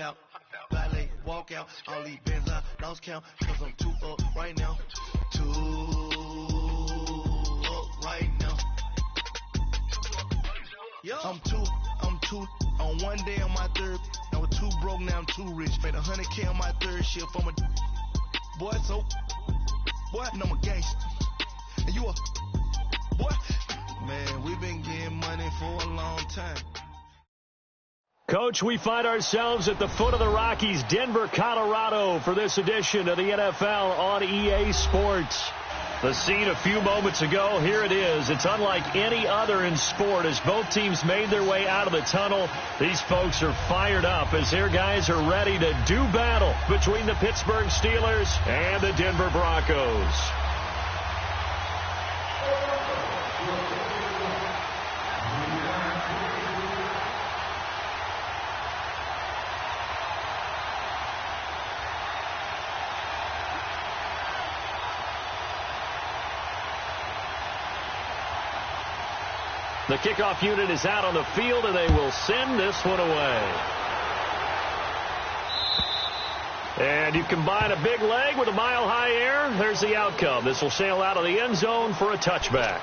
Out, valet, walk out, all these bands I lost count, cause I'm too up right now, too up right now. I'm too, on one day on my third, I was too broke, now I'm too rich, made 100K on my third shift, I'm a boy, so, boy, and I'm a gangster, and you a, boy, man, we been getting money for a long time. Coach, we find ourselves at the foot of the Rockies, Denver, Colorado, for this edition of the NFL on EA Sports. The scene a few moments ago, here it is. It's unlike any other in sport as both teams made their way out of the tunnel. These folks are fired up as their guys are ready to do battle between the Pittsburgh Steelers and the Denver Broncos. The kickoff unit is out on the field, and they will send this one away. And you combine a big leg with a mile-high air, there's the outcome. This will sail out of the end zone for a touchback.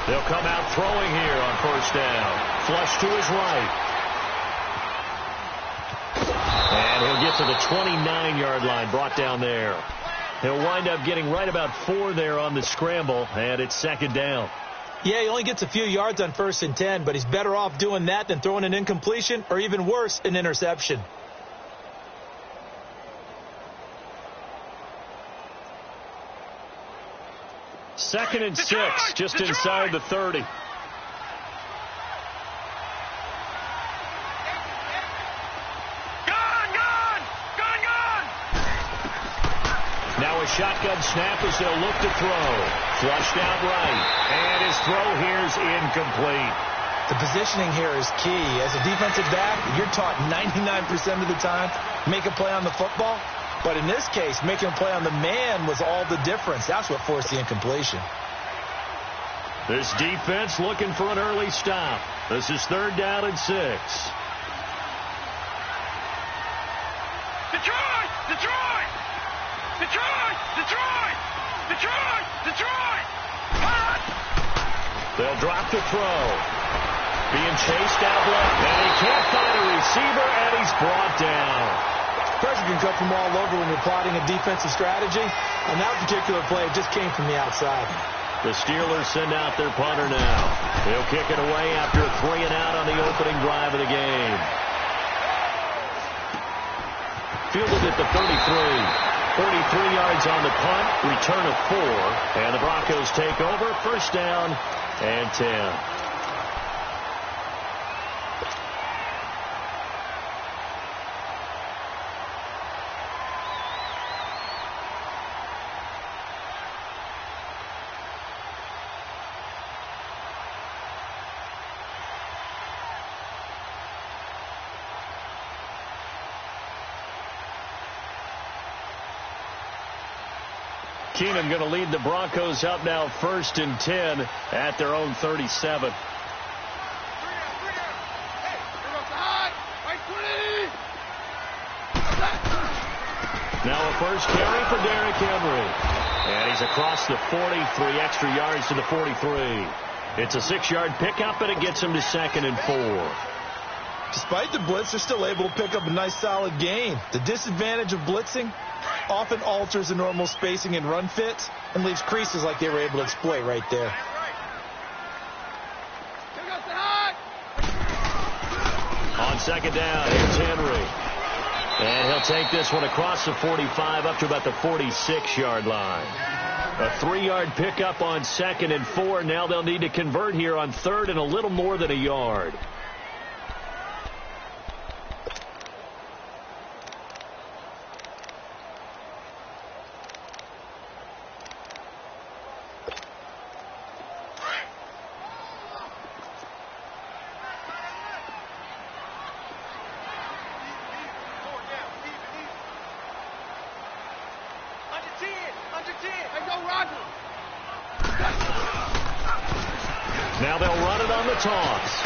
They'll come out throwing here on first down. Flush to his right. And he'll get to the 29-yard line, brought down there. He'll wind up getting right about 4 there on the scramble, and it's second down. Yeah, he only gets a few yards on 1st and 10, but he's better off doing that than throwing an incompletion or even worse, an interception. Second and 6, just inside the 30. Now a shotgun snap as they'll look to throw. Flushed out right. And his throw here's incomplete. The positioning here is key. As a defensive back, you're taught 99% of the time, make a play on the football. But in this case, making a play on the man was all the difference. That's what forced the incompletion. This defense looking for an early stop. This is 3rd down and 6. Detroit! Detroit! Detroit! Detroit! Detroit! Detroit! They'll drop the throw. Being chased out left. And he can't find a receiver, and he's brought down. Pressure can come from all over when you're plotting a defensive strategy. On that particular play, it just came from the outside. The Steelers send out their punter now. They'll kick it away after a 3-and-out on the opening drive of the game. Fielded at the 33. 33 yards on the punt, return of 4. And the Broncos take over, first down and 10. Keenum going to lead the Broncos up now 1st and 10 at their own 37. Now a first carry for Derrick Henry. And he's across the 40, 3 extra yards to the 43. It's a 6-yard pickup, and it gets him to 2nd and 4. Despite the blitz, they're still able to pick up a nice, solid gain. The disadvantage of blitzing often alters the normal spacing and run fits and leaves creases like they were able to exploit right there. On second down, here's Henry. And he'll take this one across the 45 up to about the 46-yard line. A 3-yard pickup on 2nd and 4. Now they'll need to convert here on 3rd and a little more than a yard. Now they'll run it on the toss.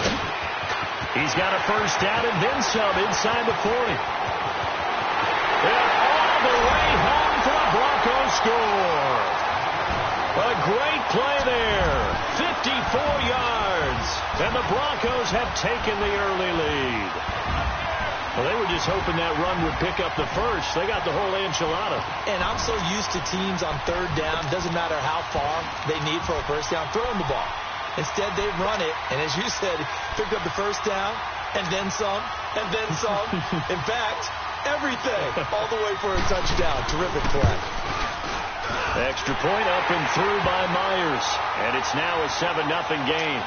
He's got a first down and then some inside the 40. And all the way home for the Broncos score. A great play there. 54 yards. And the Broncos have taken the early lead. Well, they were just hoping that run would pick up the first. They got the whole enchilada. And I'm so used to teams on 3rd down, doesn't matter how far they need for a first down, throwing the ball. Instead, they run it, and as you said, picked up the first down, and then some, and then some. In fact, everything, all the way for a touchdown. Terrific play. Extra point up and through by Myers, and it's now a 7-0 game.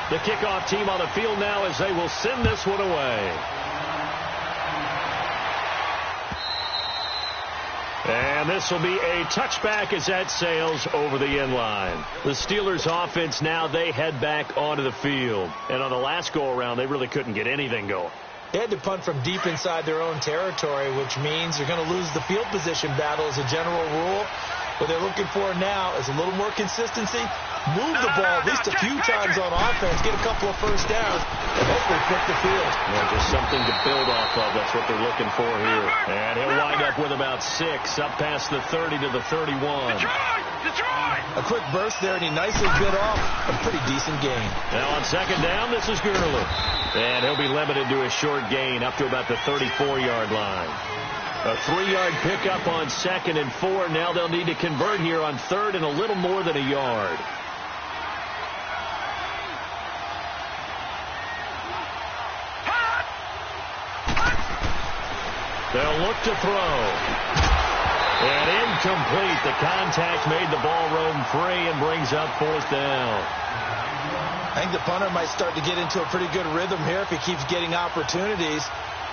The kickoff team on the field now as they will send this one away. And this will be a touchback as that sails over the end line. The Steelers offense now, they head back onto the field. And on the last go-around, they really couldn't get anything going. They had to punt from deep inside their own territory, which means they're going to lose the field position battle as a general rule. What they're looking for now is a little more consistency, move the ball at least a few times on offense, get a couple of first downs, and hopefully flip the field. Yeah, just something to build off of. That's what they're looking for here. And he'll wind up with about 6, up past the 30 to the 31. Detroit! A quick burst there, and he nicely bit off a pretty decent gain. Now on second down, this is Gurley. And he'll be limited to a short gain up to about the 34-yard line. A 3-yard pickup on 2nd and 4. Now they'll need to convert here on 3rd and a little more than a yard. They'll look to throw. And incomplete. The contact made the ball roam free and brings up 4th down. I think the punter might start to get into a pretty good rhythm here if he keeps getting opportunities.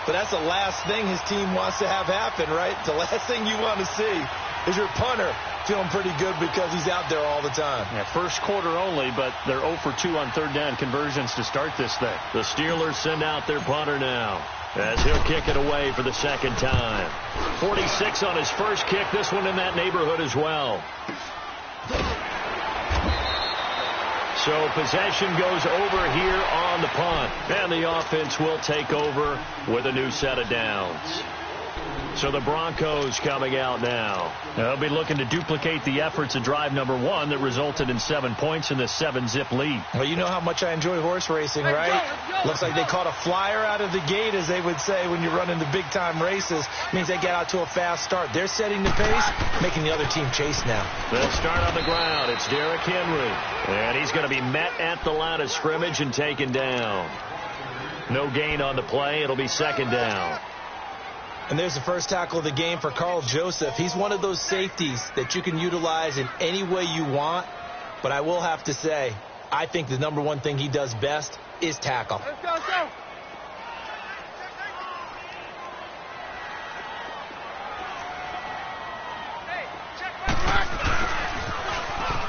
But that's the last thing his team wants to have happen, right? The last thing you want to see is your punter feeling pretty good because he's out there all the time. Yeah, first quarter only, but they're 0 for 2 on 3rd down conversions to start this thing. The Steelers send out their punter now as he'll kick it away for the 2nd time. 46 on his first kick. This one in that neighborhood as well. So possession goes over here on the punt. And the offense will take over with a new set of downs. So the Broncos coming out now. They'll be looking to duplicate the efforts of drive number 1 that resulted in 7 points in the 7-zip lead. Well, you know how much I enjoy horse racing, right? Looks like they caught a flyer out of the gate, as they would say when you're running the big-time races. Means they get out to a fast start. They're setting the pace, making the other team chase now. They'll start on the ground. It's Derrick Henry. And he's going to be met at the line of scrimmage and taken down. No gain on the play. It'll be 2nd down. And there's the first tackle of the game for Carl Joseph. He's one of those safeties that you can utilize in any way you want. But I will have to say, I think the number one thing he does best is tackle. Let's go, let's go.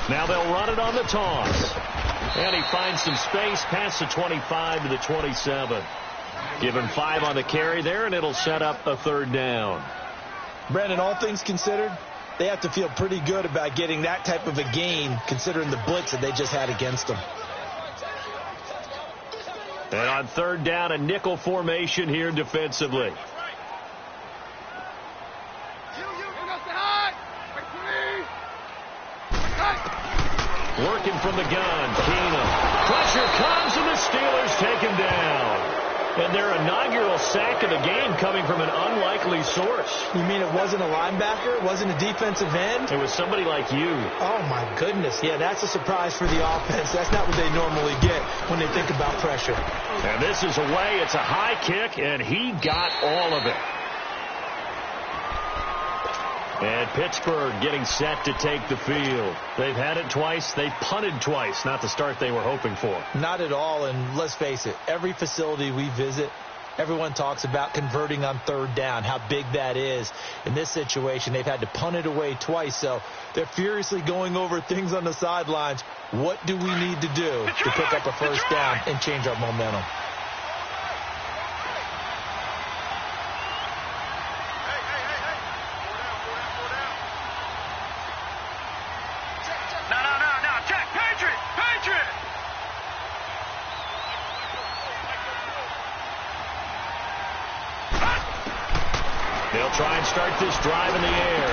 Now they'll run it on the toss. And he finds some space past the 25 to the 27. Give him 5 on the carry there, and it'll set up a 3rd down. Brandon, all things considered, they have to feel pretty good about getting that type of a gain, considering the blitz that they just had against them. And on 3rd down, a nickel formation here defensively. Working from the gun, Keenum. Pressure And their inaugural sack of the game coming from an unlikely source. You mean it wasn't a linebacker? It wasn't a defensive end? It was somebody like you. Oh, my goodness. Yeah, that's a surprise for the offense. That's not what they normally get when they think about pressure. And this is away. It's a high kick, and he got all of it. And Pittsburgh getting set to take the field. They've had it twice. They punted twice. Not the start they were hoping for. Not at all, and let's face it, every facility we visit, everyone talks about converting on third down, how big that is. In this situation, they've had to punt it away twice, so they're furiously going over things on the sidelines. What do we need to do to pick up a first down and change our momentum? Try and start this drive in the air.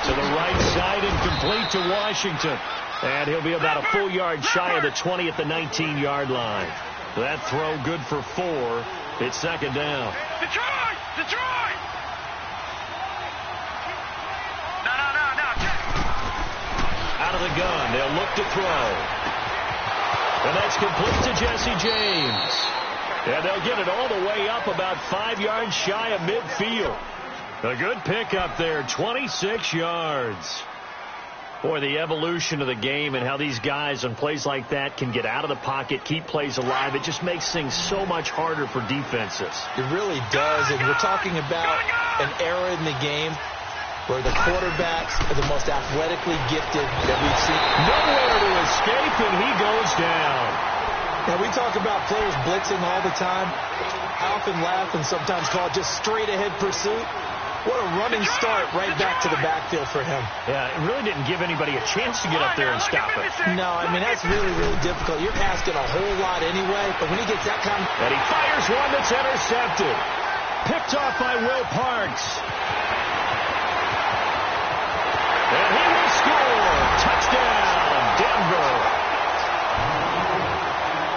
To the right side and complete to Washington. And he'll be about a full yard shy of the 20 at the 19-yard line. That throw good for 4. It's second down. Detroit! Detroit! No. Out of the gun. They'll look to throw. And that's complete to Jesse James. And they'll get it all the way up about 5 yards shy of midfield. A good pickup there, 26 yards. Boy, the evolution of the game and how these guys on plays like that can get out of the pocket, keep plays alive, it just makes things so much harder for defenses. It really does, and we're talking about an era in the game where the quarterbacks are the most athletically gifted that we've seen. Nowhere to escape, and he goes down. Now, we talk about players blitzing all the time. I often laugh and sometimes call it just straight-ahead pursuit. What a running start right back to the backfield for him. Yeah, it really didn't give anybody a chance to get up there and stop it. No, I mean, that's really, really difficult. You're asking a whole lot anyway, but when he gets that kind of... And he fires one that's intercepted. Picked off by Will Parks. And he will score. Touchdown, Denver.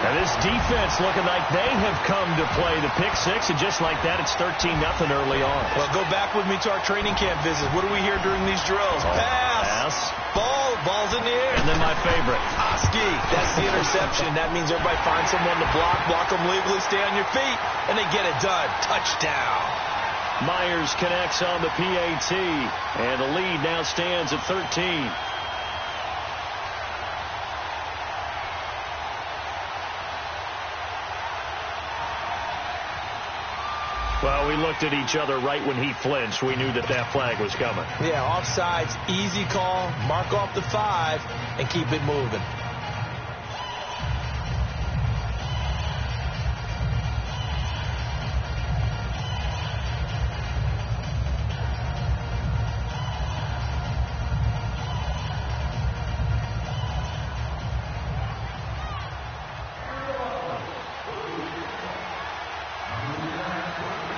And this defense looking like they have come to play the pick six, and just like that, it's 13-0 early on. Well, go back with me to our training camp visit. What do we hear during these drills? Pass. Ball's in the air. And then my favorite. Oski. That's the interception. That means everybody finds someone to block them legally, stay on your feet, and they get it done. Touchdown. Myers connects on the PAT, and the lead now stands at 13. Well, we looked at each other right when he flinched. We knew that flag was coming. Yeah, offsides, easy call, mark off the 5, and keep it moving.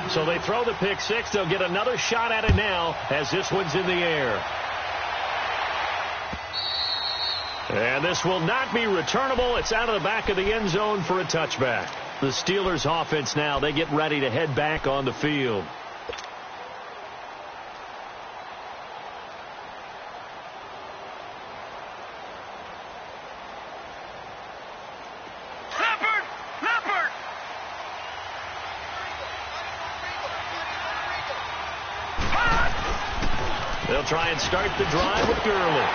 So they throw the pick six. They'll get another shot at it now as this one's in the air. And this will not be returnable. It's out of the back of the end zone for a touchback. The Steelers offense now, they get ready to head back on the field. They'll try and start the drive with Gurley.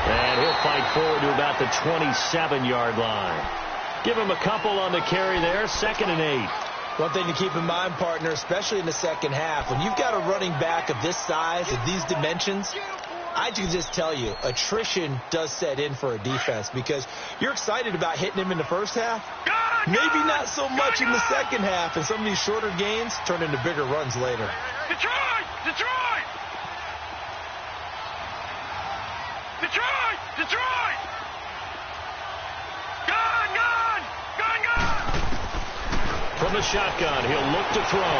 And he'll fight forward to about the 27-yard line. Give him a couple on the carry there, 2nd and 8. One thing to keep in mind, partner, especially in the second half, when you've got a running back of this size, of these dimensions, I can just tell you, attrition does set in for a defense because you're excited about hitting him in the first half. Maybe not so much in the second half, and some of these shorter gains turn into bigger runs later. Detroit! Detroit! Detroit! Detroit! Gun! Gun! Gun! Gun! From the shotgun, he'll look to throw.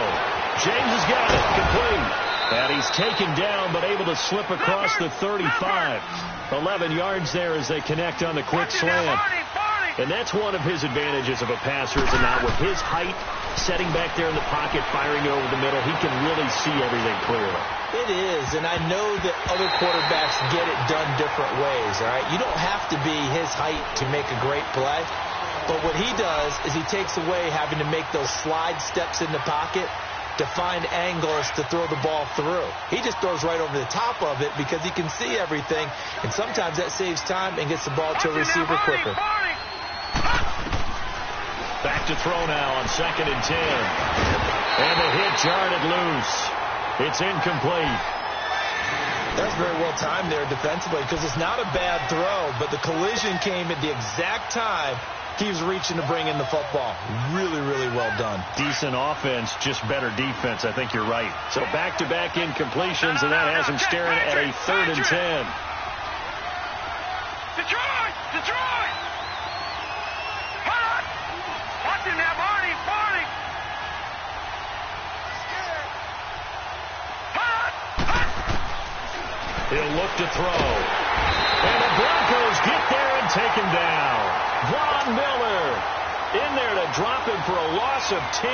James has got it, complete. And he's taken down, but able to slip across the 35. 11 yards there as they connect on the quick slant. Barney! And that's one of his advantages of a passer is now with his height, setting back there in the pocket, firing it over the middle, he can really see everything clearly. It is, and I know that other quarterbacks get it done different ways, all right? You don't have to be his height to make a great play, but what he does is he takes away having to make those slide steps in the pocket to find angles to throw the ball through. He just throws right over the top of it because he can see everything, and sometimes that saves time and gets the ball to a receiver quicker. Back to throw now on 2nd and 10. And the hit jarred it loose. It's incomplete. That's very well timed there defensively because it's not a bad throw, but the collision came at the exact time he was reaching to bring in the football. Really, really well done. Decent offense, just better defense. I think you're right. So back-to-back incompletions, and that has him staring at a 3rd and 10. Detroit! Detroit! Hold on! Watch him now, Barney! Barney! He'll look to throw. And the Broncos get there and take him down. Von Miller in there to drop him for a loss of 10.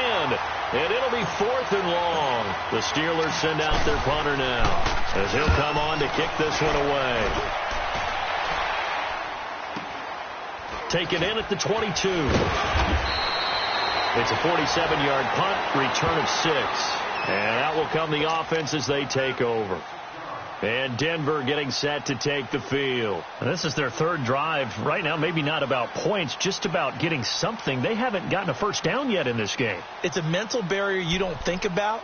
And it'll be 4th and long. The Steelers send out their punter now as he'll come on to kick this one away. Taken in at the 22. It's a 47-yard punt, return of 6. And out will come the offense as they take over. And Denver getting set to take the field. And this is their 3rd drive. Right now, maybe not about points, just about getting something. They haven't gotten a first down yet in this game. It's a mental barrier you don't think about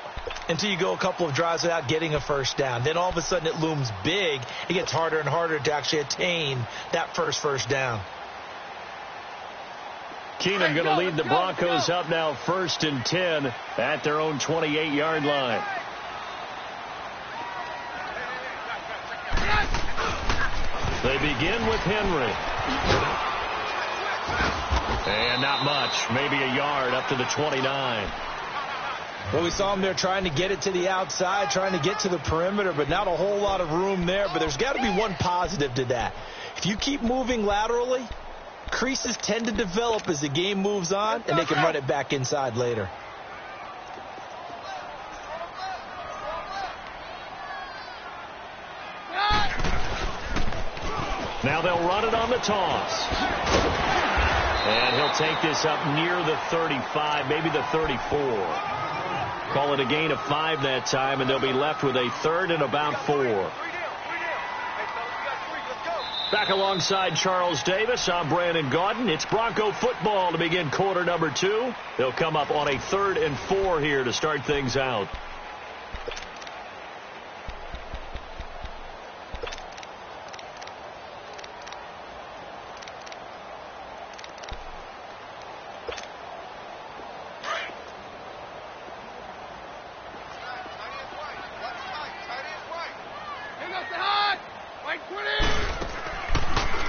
until you go a couple of drives without getting a first down. Then all of a sudden it looms big. It gets harder and harder to actually attain that first down. Keenum going to lead the Broncos up now 1st and 10 at their own 28-yard line. They begin with Henry. And not much. Maybe a yard up to the 29. Well, we saw him there trying to get it to the outside, trying to get to the perimeter, but not a whole lot of room there. But there's got to be one positive to that. If you keep moving laterally, creases tend to develop as the game moves on, and they can run it back inside later. Now they'll run it on the toss. And he'll take this up near the 35, maybe the 34. Call it a gain of 5 that time, and they'll be left with a 3rd and about 4. Back alongside Charles Davis, I'm Brandon Gaudin. It's Bronco football to begin quarter number 2. They'll come up on a 3rd and 4 here to start things out.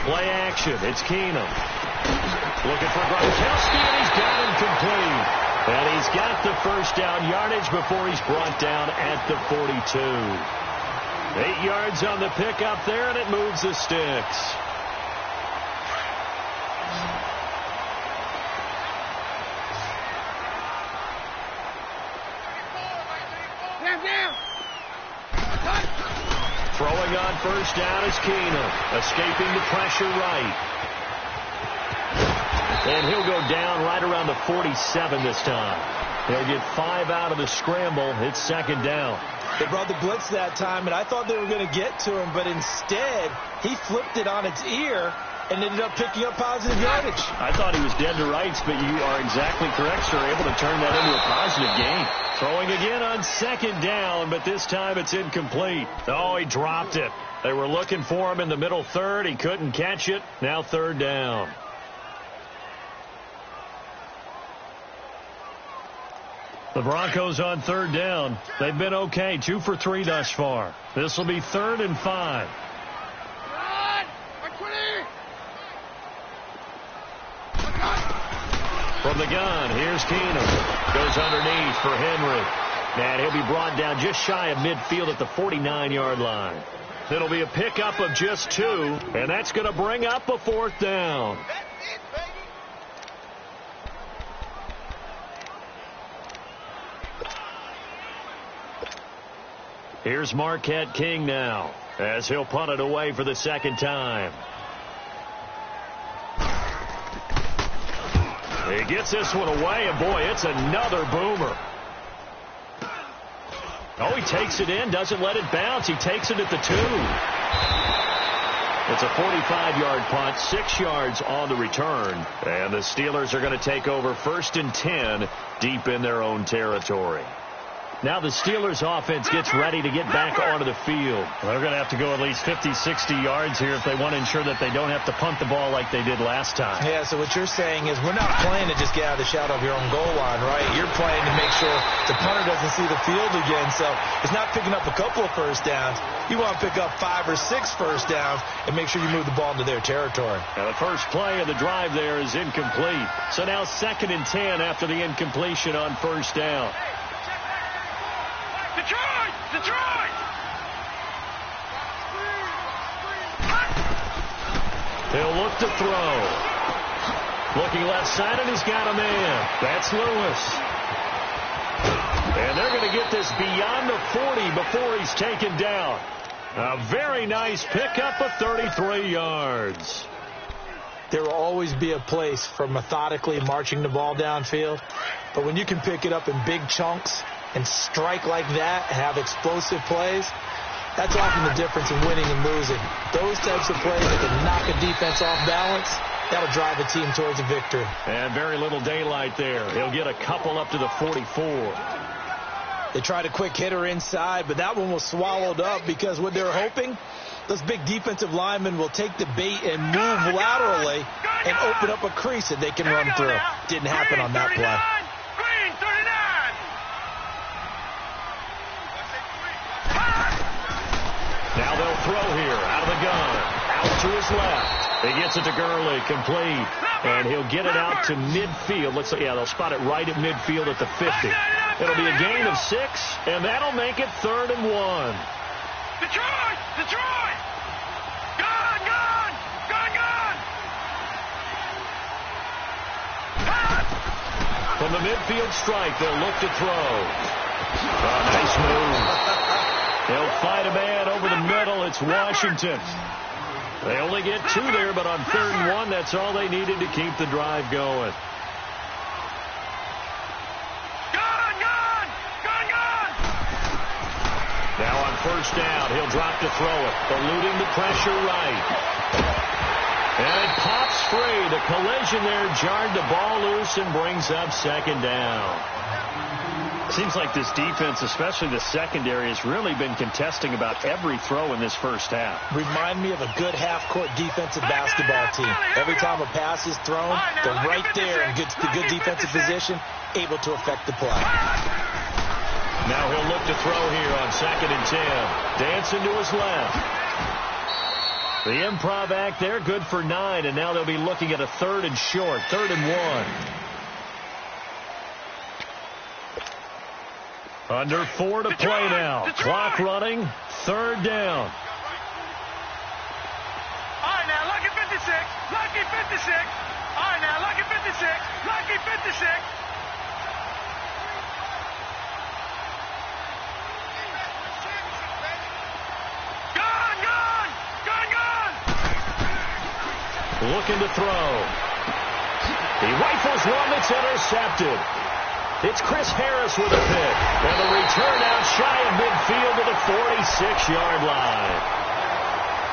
Play action. It's Keenum. Looking for Gronkowski, and he's got him complete. And he's got the first down yardage before he's brought down at the 42. 8 yards on the pickup there, and it moves the sticks. Throwing on first down is Keenum, escaping the pressure right. And he'll go down right around the 47 this time. They'll get 5 out of the scramble. It's 2nd down. They brought the blitz that time, and I thought they were going to get to him, but instead he flipped it on its ear and ended up picking up positive yardage. I thought he was dead to rights, but you are exactly correct, sir. Able to turn that into a positive gain. Throwing again on 2nd down, but this time it's incomplete. Oh, he dropped it. They were looking for him in the middle 3rd. He couldn't catch it. Now 3rd down. The Broncos on 3rd down. They've been okay. 2 for 3 thus far. This will be 3rd and 5. From the gun, here's Keenum. Goes underneath for Henry. And he'll be brought down just shy of midfield at the 49-yard line. It'll be a pickup of just 2, and that's going to bring up a 4th down. Here's Marquette King now as he'll punt it away for the second time. He gets this one away, and boy, it's another boomer. Oh, he takes it in, doesn't let it bounce. He takes it at the 2. It's a 45-yard punt, 6 yards on the return. And the Steelers are going to take over 1st and 10 deep in their own territory. Now the Steelers offense gets ready to get back onto the field. Well, they're going to have to go at least 50, 60 yards here if they want to ensure that they don't have to punt the ball like they did last time. Yeah, so what you're saying is we're not playing to just get out of the shadow of your own goal line, right? You're playing to make sure the punter doesn't see the field again. So it's not picking up a couple of first downs. You want to pick up 5 or 6 first downs and make sure you move the ball into their territory. Now the first play of the drive there is incomplete. So now 2nd and 10 after the incompletion on first down. Detroit! Detroit! He'll look to throw. Looking left side, and he's got a man. That's Lewis. And they're going to get this beyond the 40 before he's taken down. A very nice pickup of 33 yards. There will always be a place for methodically marching the ball downfield. But when you can pick it up in big chunks and strike like that and have explosive plays, that's often the difference in winning and losing. Those types of plays that can knock a defense off balance, that'll drive a team towards a victory. And very little daylight there. He'll get a couple up to the 44. They tried a quick hitter inside, but that one was swallowed up because what they're hoping, those big defensive linemen will take the bait and move laterally and open up a crease that they can run through. Didn't happen on that play. Green, 39! Now they'll throw here out of the gun. Out to his left. He gets it to Gurley, complete. And he'll get it out to midfield. Looks like, yeah, they'll spot it right at midfield at the 50. It'll be a gain of 6, and that'll make it 3rd and 1. Detroit! Detroit! Gone! Gone! Gone! Gone! From the midfield strike, they'll look to throw. Oh, nice move. They'll fight a man over the middle. It's Washington. They only get 2 there, but on 3rd and 1, that's all they needed to keep the drive going. Gone! Gone! Gone! Gone! Now on first down, he'll drop to throw it. Eluding the pressure right. And it pops free. The collision there jarred the ball loose and brings up 2nd down. Seems like this defense, especially the secondary, has really been contesting about every throw in this first half. Remind me of a good half-court defensive basketball team. Every time a pass is thrown, they're right there in good defensive position, able to affect the play. Now he'll look to throw here on 2nd and 10. Dancing to his left. The improv act there, good for 9, and now they'll be looking at a 3rd and short, 3rd and 1. Under 4 to play now. Clock running. 3rd down. All right, now, lucky 56. Lucky 56. All right, now, lucky 56. Lucky 56. Gone, gone. Gone, gone. Looking to throw. He rifles one that's intercepted. It's Chris Harris with a pick. And the return out shy of midfield to the 46-yard line.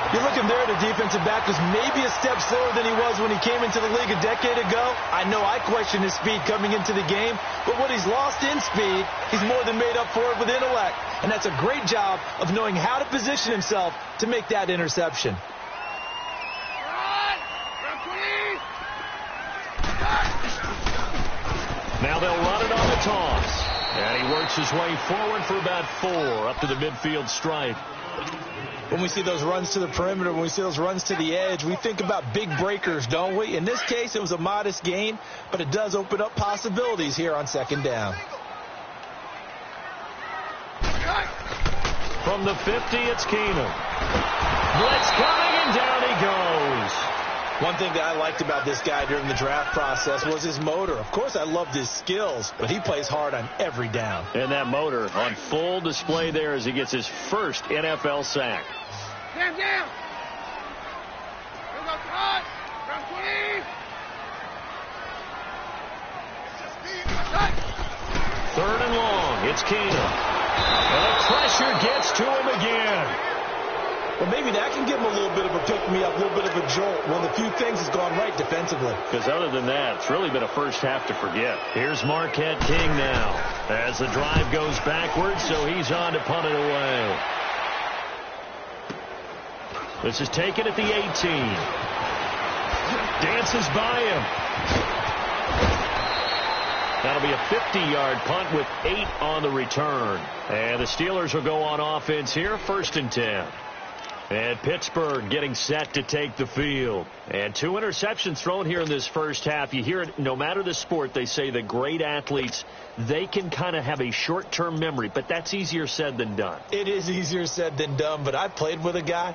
You're looking there at a defensive back who's maybe a step slower than he was when he came into the league a decade ago. I know I questioned his speed coming into the game, but what he's lost in speed, he's more than made up for it with intellect. And that's a great job of knowing how to position himself to make that interception. Now they'll run it on the toss. And he works his way forward for about 4 up to the midfield stripe. When we see those runs to the perimeter, when we see those runs to the edge, we think about big breakers, don't we? In this case, it was a modest gain, but it does open up possibilities here on 2nd down. From the 50, it's Keenum. Blitz coming, and down he goes. One thing that I liked about this guy during the draft process was his motor. Of course, I loved his skills, but he plays hard on every down. And that motor on full display there as he gets his first NFL sack. Down. Here we go, Todd. Run, Queen. Third and long. It's Keenum. And the pressure gets to him again. Well, maybe that can give him a little bit of a pick-me-up, a little bit of a jolt. One of the few things has gone right defensively. Because other than that, it's really been a first half to forget. Here's Marquette King now as the drive goes backwards, so he's on to punt it away. This is taken at the 18. Dances by him. That'll be a 50-yard punt with 8 on the return. And the Steelers will go on offense here, 1st and 10. And Pittsburgh getting set to take the field. And 2 interceptions thrown here in this first half. You hear it, no matter the sport, they say that great athletes, they can kind of have a short-term memory. But that's easier said than done. It is easier said than done, but I played with a guy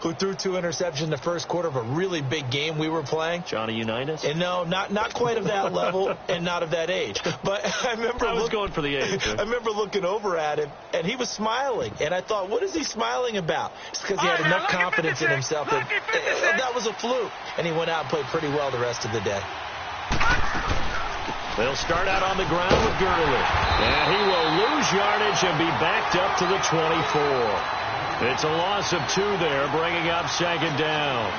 who threw 2 interceptions in the first quarter of a really big game we were playing. Johnny Unitas? And no, not quite of that level and not of that age. But I remember I was going for the age. I remember looking over at him, and he was smiling. And I thought, what is he smiling about? It's because he had enough confidence in himself that that was a fluke. And he went out and played pretty well the rest of the day. They'll start out on the ground with Gurley. And he will lose yardage and be backed up to the 24. It's a loss of 2 there, bringing up 2nd down.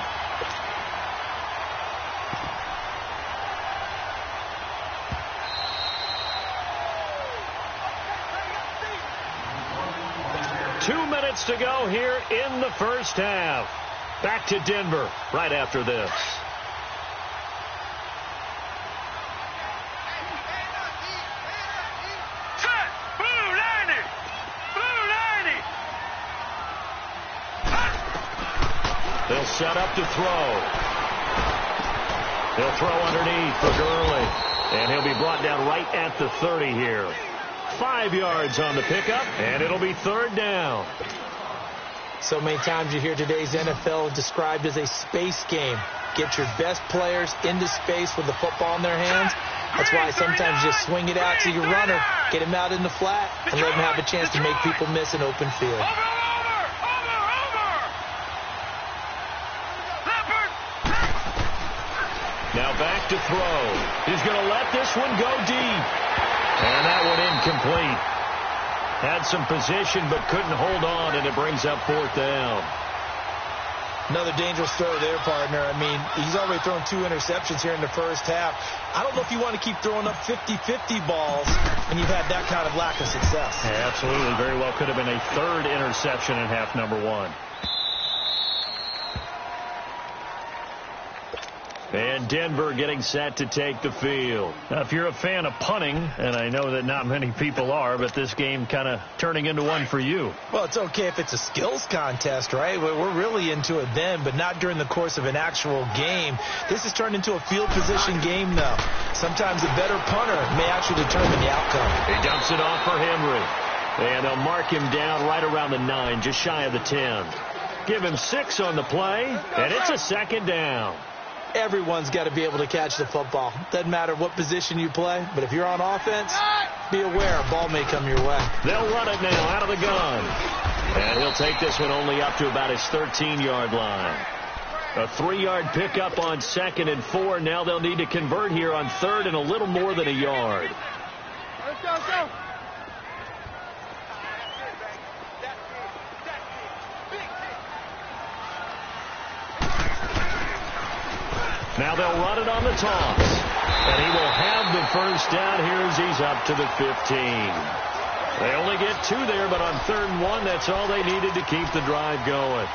Two minutes to go here in the first half. Back to Denver right after this. They'll set up to throw. He'll throw underneath for Gurley. And he'll be brought down right at the 30 here. 5 yards on the pickup, and it'll be 3rd down. So many times you hear today's NFL described as a space game. Get your best players into space with the football in their hands. That's why sometimes you just swing it out to your runner, get him out in the flat, and let him have a chance to make people miss an open field. Now back to throw. He's going to let this one go deep. And that one incomplete. Had some position but couldn't hold on, and it brings up 4th down. Another dangerous throw there, partner. I mean, he's already thrown 2 interceptions here in the first half. I don't know if you want to keep throwing up 50-50 balls and you've had that kind of lack of success. Yeah, absolutely. Very well could have been a 3rd interception in half number 1. And Denver getting set to take the field. Now, if you're a fan of punting, and I know that not many people are, but this game kind of turning into one for you. Well, it's okay if it's a skills contest, right? We're really into it then, but not during the course of an actual game. This has turned into a field position game, though. Sometimes a better punter may actually determine the outcome. He dumps it off for Henry. And they'll mark him down right around the 9, just shy of the 10. Give him 6 on the play, and it's a 2nd down. Everyone's got to be able to catch the football. Doesn't matter what position you play, but if you're on offense, be aware a ball may come your way. They'll run it now out of the gun. And he'll take this one only up to about his 13-yard line. A 3-yard pickup on 2nd and 4. Now they'll need to convert here on 3rd and a little more than a yard. Let's go. Now they'll run it on the toss. And he will have the first down here as he's up to the 15. They only get 2 there, but on 3rd and 1, that's all they needed to keep the drive going.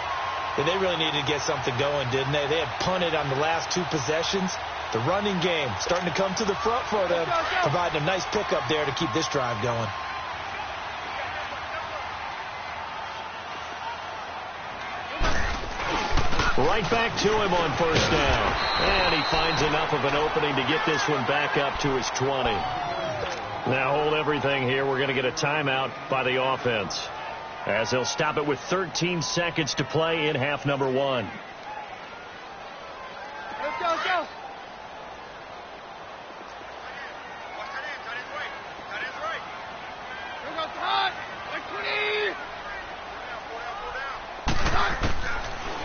And they really needed to get something going, didn't they? They had punted on the last 2 possessions. The running game starting to come to the front for them, providing a nice pickup there to keep this drive going. Right back to him on 1st down. And he finds enough of an opening to get this one back up to his 20. Now hold everything here. We're going to get a timeout by the offense, as they'll stop it with 13 seconds to play in half number 1.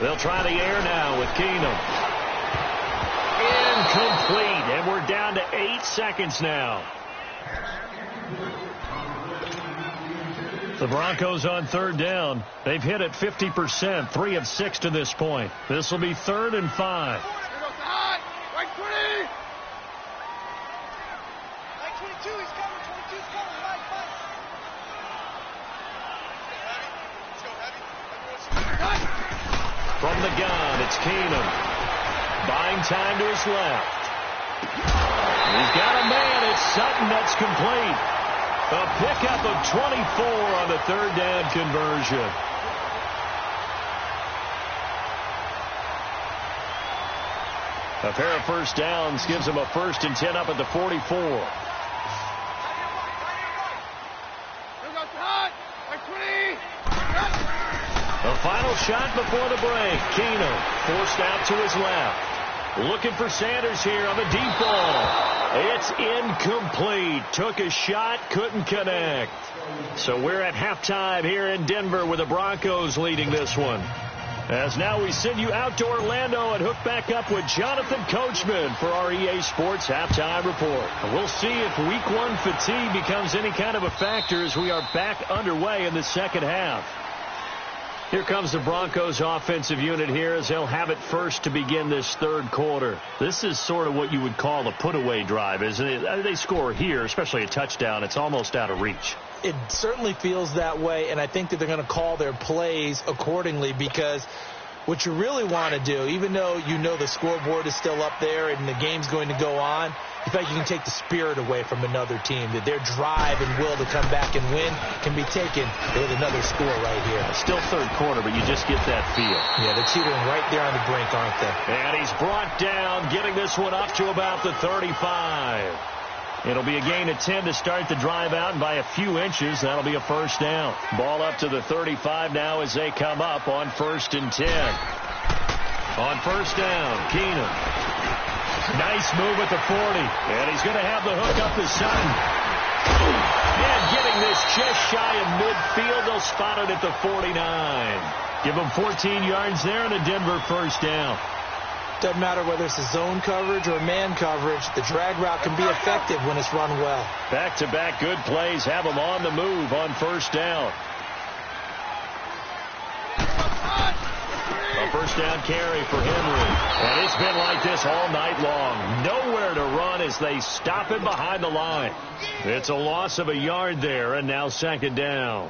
They'll try the air now with Keenum. Incomplete, and we're down to 8 seconds now. The Broncos on third down. They've hit it 50%, 3 of 6 to this point. This will be 3rd and 5. Right 20! Right 22, he's coming, 22's coming, right. Let's go, heavy. From the gun, it's Keenum. Buying time to his left. He's got a man. It's Sutton. That's complete. A pickup of 24 on the 3rd down conversion. A pair of first downs gives him a 1st and 10 up at the 44. The final shot before the break. Keenum forced out to his left. Looking for Sanders here on the deep ball. It's incomplete. Took a shot, couldn't connect. So we're at halftime here in Denver with the Broncos leading this one. As now we send you out to Orlando and hook back up with Jonathan Coachman for our EA Sports Halftime Report. We'll see if Week 1 fatigue becomes any kind of a factor as we are back underway in the second half. Here comes the Broncos offensive unit here as they'll have it first to begin this 3rd quarter. This is sort of what you would call a put-away drive, isn't it? They score here, especially a touchdown. It's almost out of reach. It certainly feels that way, and I think that they're going to call their plays accordingly because what you really want to do, even though you know the scoreboard is still up there and the game's going to go on, in fact, you can take the spirit away from another team, that their drive and will to come back and win can be taken with another score right here. Still 3rd quarter, but you just get that feel. Yeah, they're teetering right there on the brink, aren't they? And he's brought down, getting this one up to about the 35. It'll be a gain of 10 to start the drive out, and by a few inches, that'll be a 1st down. Ball up to the 35 now as they come up on 1st and 10. On 1st down, Keenum. Nice move at the 40, and he's going to have the hook up to Sutton. And getting this just shy of midfield, they'll spot it at the 49. Give them 14 yards there and a Denver 1st down. Doesn't matter whether it's a zone coverage or man coverage, the drag route can be effective when it's run well. Back-to-back good plays have them on the move on 1st down. A 1st down carry for Henry. And it's been like this all night long. Nowhere to run as they stop him behind the line. It's a loss of a yard there, and now 2nd down.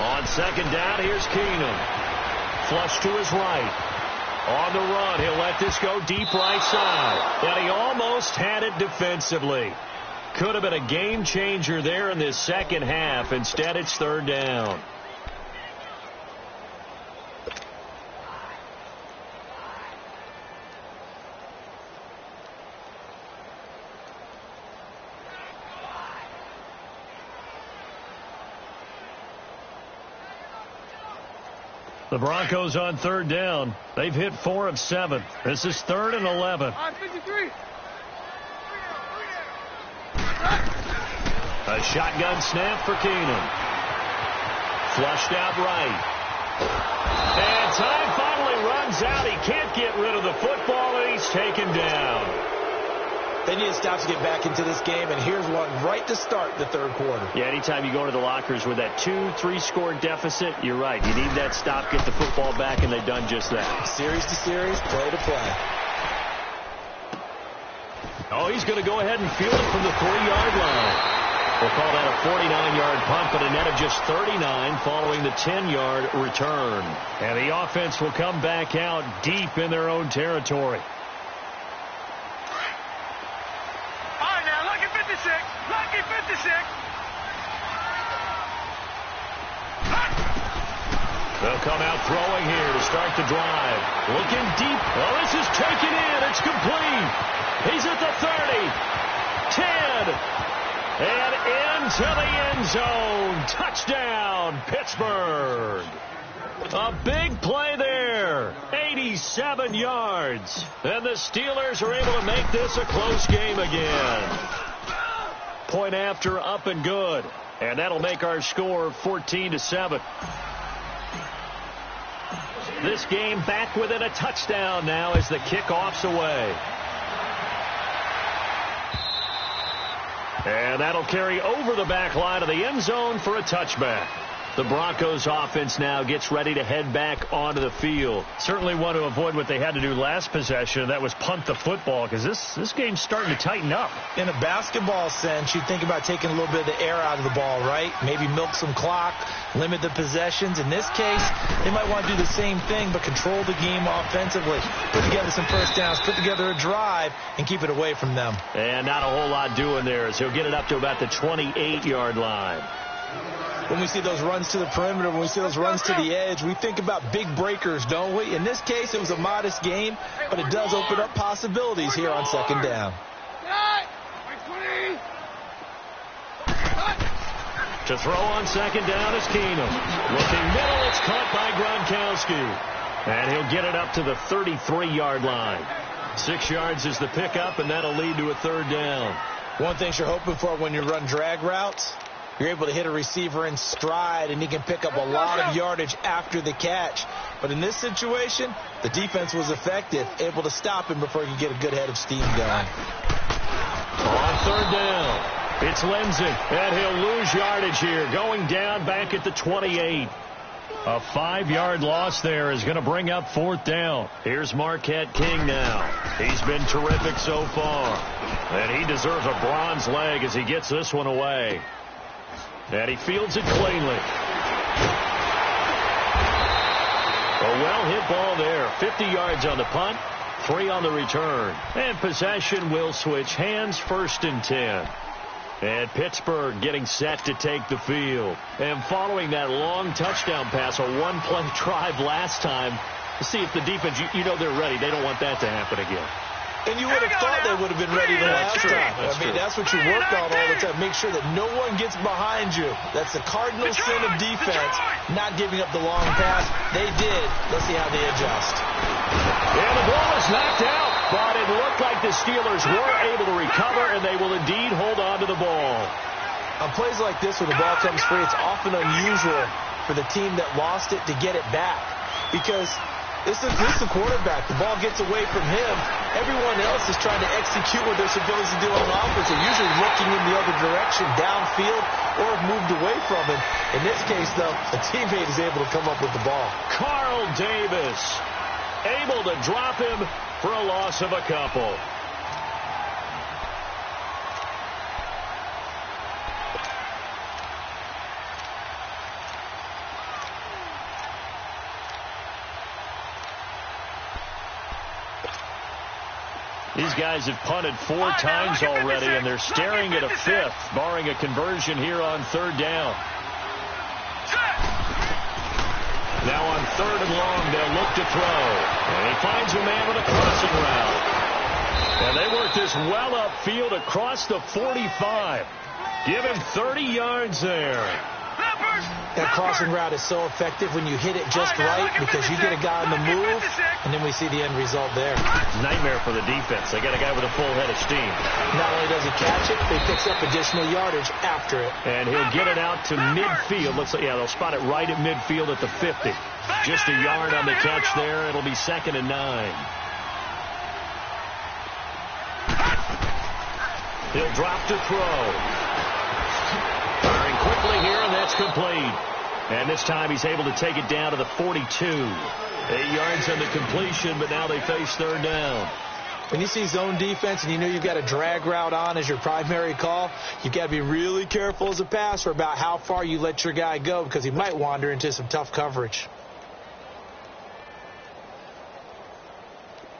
On 2nd down, here's Keenum. Flush to his right. On the run, he'll let this go deep right side. And he almost had it defensively. Could have been a game changer there in this second half. Instead, it's 3rd down. The Broncos on 3rd down. They've hit 4 of 7. This is 3rd and 11. On 53. A shotgun snap for Keenum. Flushed out right. And time finally runs out. He can't get rid of the football, and he's taken down. They need to stop to get back into this game, and here's one right to start the 3rd quarter. Yeah, anytime you go into the lockers with that 2-3 score deficit, you're right. You need that stop, get the football back, and they've done just that. Series to series, play to play. Oh, he's going to go ahead and field it from the 3-yard line. We'll call that a 49-yard punt, but a net of just 39 following the 10-yard return. And the offense will come back out deep in their own territory. Lucky 56. They'll come out throwing here to start the drive. Looking deep. Oh, this is taken in. It's complete. He's at the 30. 10. And into the end zone. Touchdown, Pittsburgh. A big play there. 87 yards. And the Steelers are able to make this a close game again. Point after, up and good. And that'll make our score 14-7. This game back within a touchdown now as the kickoff's away. And that'll carry over the back line of the end zone for a touchback. The Broncos offense now gets ready to head back onto the field. Certainly want to avoid what they had to do last possession. That was punt the football, because this game's starting to tighten up. In a basketball sense, you think about taking a little bit of the air out of the ball, right? Maybe milk some clock, limit the possessions. In this case, they might want to do the same thing, but control the game offensively. Put together some first downs, put together a drive, and keep it away from them. And not a whole lot doing there as he'll get it up to about the 28-yard line. When we see those runs to the perimeter, when we see those runs to the edge, we think about big breakers, don't we? In this case, it was a modest game, but it does open up possibilities here on second down. To throw on second down is Keenum. Looking middle, it's caught by Gronkowski. And he'll get it up to the 33-yard line. 6 yards is the pickup, and that'll lead to a third down. One thing you're hoping for when you run drag routes, you're able to hit a receiver in stride, and he can pick up a lot of yardage after the catch. But in this situation, the defense was effective, able to stop him before he could get a good head of steam going. On third down, it's Lindsey, and he'll lose yardage here, going down back at the 28. A 5-yard loss there is going to bring up fourth down. Here's Marquette King now. He's been terrific so far, and he deserves a bronze leg as he gets this one away. And he fields it cleanly. A well-hit ball there. 50 yards on the punt, 3 on the return. And possession will switch hands, 1st and 10. And Pittsburgh getting set to take the field. And following that long touchdown pass, a one-play drive last time, to see if the defense, you know they're ready. They don't want that to happen again. And you would have thought they would have been ready the last time. That's what you work on all the time. Make sure that no one gets behind you. That's the cardinal sin of defense, not giving up the long pass. They did. Let's see how they adjust. And the ball is knocked out, but it looked like the Steelers were able to recover, and they will indeed hold on to the ball. On plays like this, when the ball comes free, it's often unusual for the team that lost it to get it back, because this is the quarterback. The ball gets away from him. Everyone else is trying to execute what they're supposed to do on offense. They're usually looking in the other direction, downfield, or have moved away from him. In this case, though, a teammate is able to come up with the ball. Carl Davis able to drop him for a loss of a couple. These guys have punted 4 times already, and they're staring at a 5th, barring a conversion here on third down. Now on 3rd and long, they'll look to throw. And he finds a man with a crossing route. And they work this well upfield across the 45. Give him 30 yards there. That crossing route is so effective when you hit it just right, because you get a guy on the move, and then we see the end result there. Nightmare for the defense. They got a guy with a full head of steam. Not only does he catch it, but he picks up additional yardage after it. And he'll get it out to midfield. Looks like, yeah, they'll spot it right at midfield at the 50. Just a yard on the catch there. It'll be 2nd and 9. He'll drop to throw. Firing quickly here, and that's complete. And this time he's able to take it down to the 42. 8 yards on the completion, but now they face third down. When you see zone defense and you know you've got a drag route on as your primary call, you've got to be really careful as a passer about how far you let your guy go, because he might wander into some tough coverage.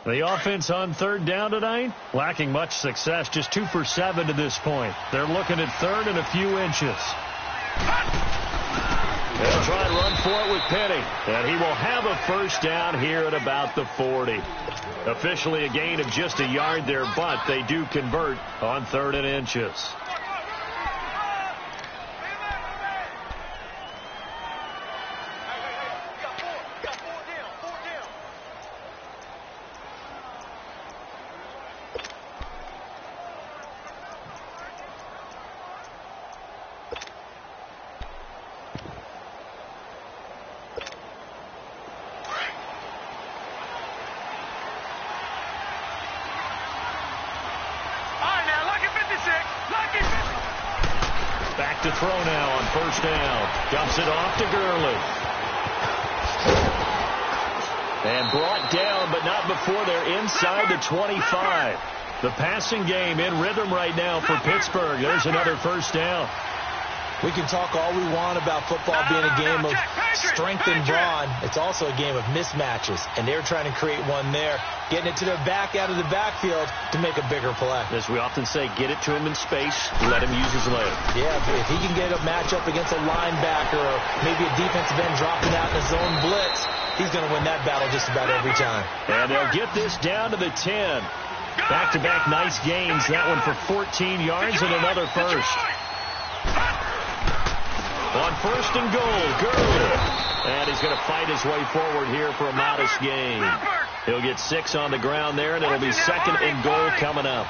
The offense on third down tonight, lacking much success, just 2 for 7 to this point. They're looking at 3rd and a few inches. They'll try and run for it with Penny. And he will have a first down here at about the 40. Officially a gain of just a yard there, but they do convert on 3rd and inches. Back to throw now on 1st down. Dumps it off to Gurley. And brought down, but not before they're inside the 25. The passing game in rhythm right now for Pittsburgh. There's another 1st down. We can talk all we want about football being a game of strength and brawn. It's also a game of mismatches, and they're trying to create one there, getting it to their back out of the backfield to make a bigger play. As we often say, get it to him in space, let him use his leg. Yeah, if he can get a matchup against a linebacker or maybe a defensive end dropping out in a zone blitz, he's going to win that battle just about every time. And they'll get this down to the 10. Back-to-back nice gains. That one for 14 yards and another first. On 1st and goal, Gurley. And he's going to fight his way forward here for a modest gain. He'll get 6 on the ground there, and it'll be 2nd and goal coming up.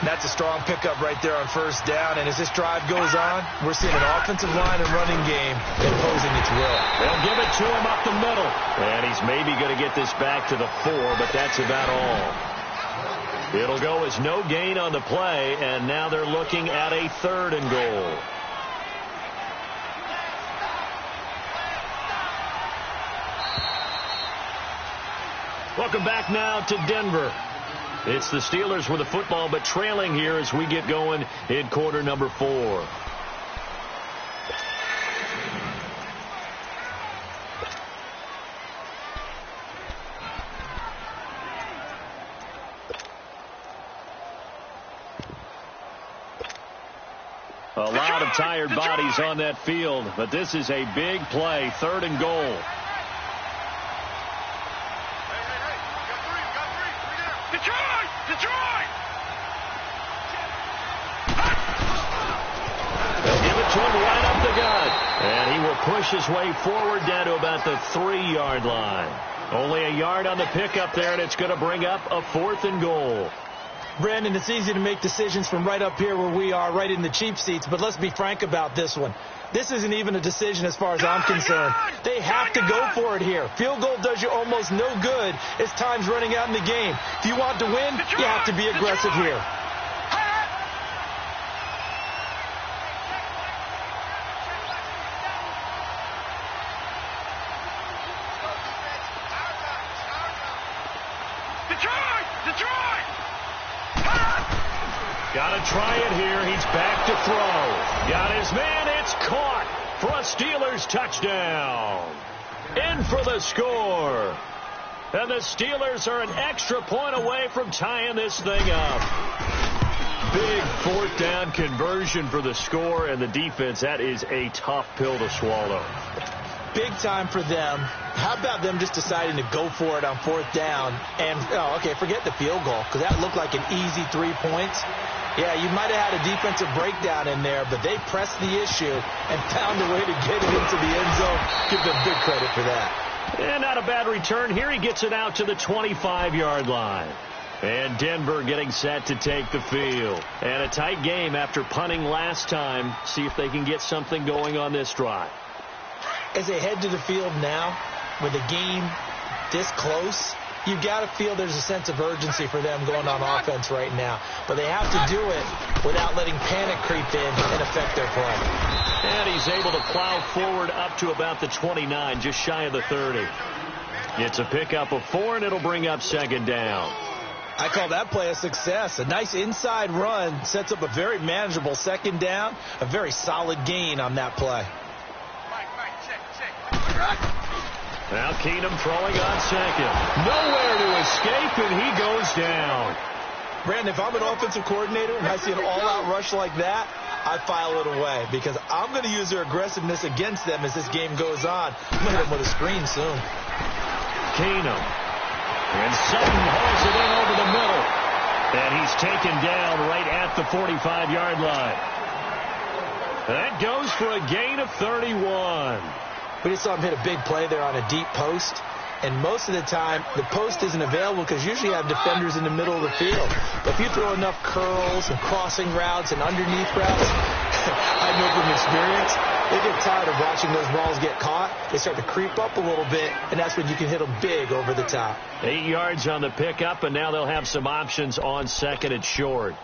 That's a strong pickup right there on 1st down. And as this drive goes on, we're seeing an offensive line and running game imposing its will. They'll give it to him up the middle. And he's maybe going to get this back to the 4, but that's about all. It'll go as no gain on the play, and now they're looking at a 3rd and goal. Welcome back now to Denver. It's the Steelers with the football, but trailing here as we get going in quarter number 4. A lot of tired bodies on that field, but this is a big play, 3rd and goal. And he will push his way forward down to about the 3-yard line. Only a yard on the pickup there, and it's going to bring up a 4th and goal. Brandon, it's easy to make decisions from right up here where we are, right in the cheap seats, but let's be frank about this one. This isn't even a decision as far as I'm concerned. They have to go for it here. Field goal does you almost no good as time's running out in the game. If you want to win, you have to be aggressive here. Got to try it here. He's back to throw. Got his man. It's caught for a Steelers touchdown. In for the score. And the Steelers are an extra point away from tying this thing up. Big 4th down conversion for the score, and the defense, that is a tough pill to swallow. Big time for them. How about them just deciding to go for it on 4th down? And, forget the field goal, because that looked like an easy 3 points. Yeah, you might have had a defensive breakdown in there, but they pressed the issue and found a way to get it into the end zone. Give them big credit for that. And not a bad return. Here he gets it out to the 25-yard line. And Denver getting set to take the field. And a tight game after punting last time. See if they can get something going on this drive. As they head to the field now, with a game this close, you've got to feel there's a sense of urgency for them going on offense right now. But they have to do it without letting panic creep in and affect their play. And he's able to plow forward up to about the 29, just shy of the 30. It's a pickup of 4, and it'll bring up 2nd down. I call that play a success. A nice inside run sets up a very manageable 2nd down, a very solid gain on that play. Now Keenum throwing on 2nd. Nowhere to escape, and he goes down. Brandon, if I'm an offensive coordinator and I see an all-out rush like that, I file it away because I'm going to use their aggressiveness against them as this game goes on. I'm going to hit them with a screen soon. Keenum. And Sutton hauls it in over the middle. And he's taken down right at the 45-yard line. That goes for a gain of 31. We just saw him hit a big play there on a deep post. And most of the time, the post isn't available because usually you have defenders in the middle of the field. But if you throw enough curls and crossing routes and underneath routes, I know from experience, they get tired of watching those balls get caught. They start to creep up a little bit, and that's when you can hit them big over the top. 8 yards on the pickup, and now they'll have some options on second and short.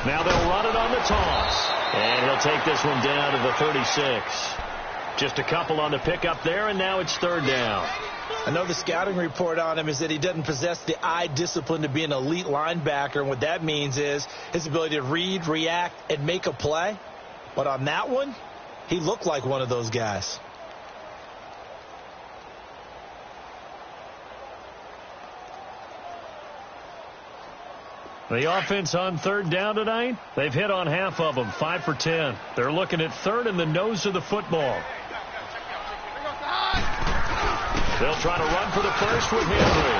Now they'll run it on the toss. And he'll take this one down to the 36. Just a couple on the pickup there, and now it's third down. I know the scouting report on him is that he doesn't possess the eye discipline to be an elite linebacker. And what that means is his ability to read, react, and make a play. But on that one, he looked like one of those guys. The offense on third down tonight, they've hit on half of them, 5 for 10. They're looking at third in the nose of the football. They'll try to run for the first with Henry.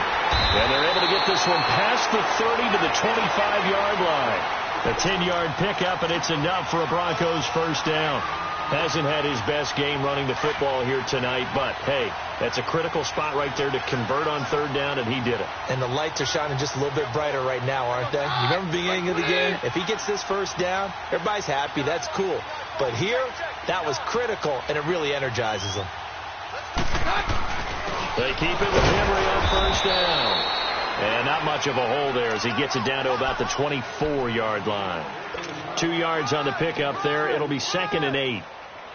And they're able to get this one past the 30 to the 25-yard line. A 10-yard pickup, and it's enough for a Broncos first down. Hasn't had his best game running the football here tonight, but, hey, that's a critical spot right there to convert on third down, and he did it. And the lights are shining just a little bit brighter right now, aren't they? You remember the beginning of the game? If he gets this first down, everybody's happy. That's cool. But here, that was critical, and it really energizes them. They keep it with Henry on first down. And not much of a hole there as he gets it down to about the 24-yard line. 2 yards on the pickup there. It'll be 2nd and 8.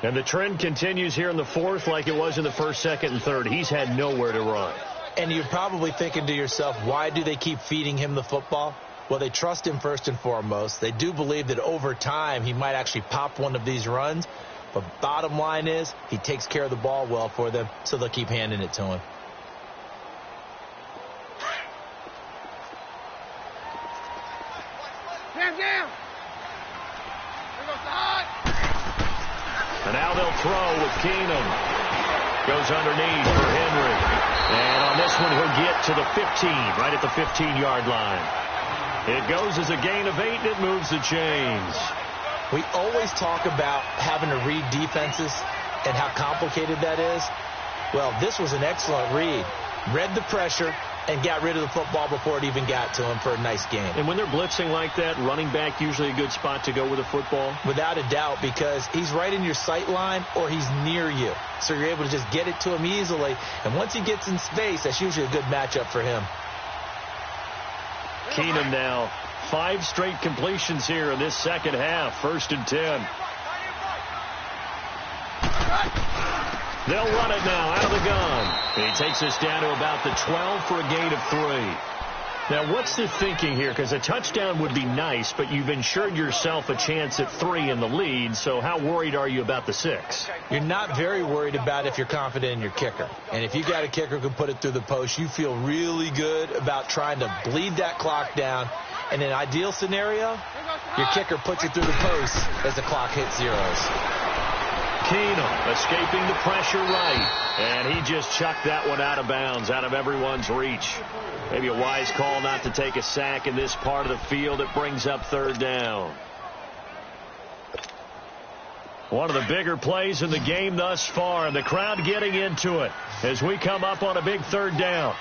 And the trend continues here in the fourth like it was in the first, second, and third. He's had nowhere to run. And you're probably thinking to yourself, why do they keep feeding him the football? Well, they trust him first and foremost. They do believe that over time he might actually pop one of these runs. But bottom line is he takes care of the ball well for them, so they'll keep handing it to him. And now they'll throw with Keenum. Goes underneath for Henry. And on this one, he'll get to the 15, right at the 15-yard line. It goes as a gain of 8, and it moves the chains. We always talk about having to read defenses and how complicated that is. Well, this was an excellent read. Read the pressure and got rid of the football before it even got to him for a nice game. And when they're blitzing like that, running back usually a good spot to go with a football? Without a doubt, because he's right in your sight line or he's near you. So you're able to just get it to him easily. And once he gets in space, that's usually a good matchup for him. Keenum now, 5 straight completions here in this second half. 1st and 10. They'll run it now out of the gun. He takes us down to about the 12 for a gain of 3. Now, what's the thinking here? Because a touchdown would be nice, but you've ensured yourself a chance at 3 in the lead, so how worried are you about the 6? You're not very worried about if you're confident in your kicker. And if you got a kicker who can put it through the post, you feel really good about trying to bleed that clock down. In an ideal scenario, your kicker puts it through the post as the clock hits zeros. Keenum escaping the pressure right, and he just chucked that one out of bounds, out of everyone's reach. Maybe a wise call not to take a sack in this part of the field. It brings up third down. One of the bigger plays in the game thus far, and the crowd getting into it as we come up on a big third down.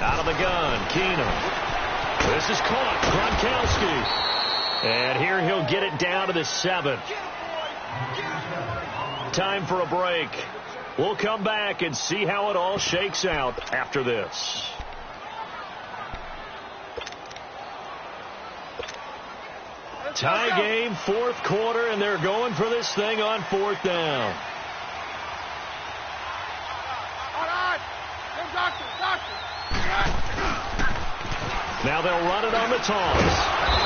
Out of the gun, Keenum. This is caught, Gronkowski. And here he'll get it down to the 7. Time for a break. We'll come back and see how it all shakes out after this. Tie game, 4th quarter, and they're going for this thing on 4th down. Now they'll run it on the toss.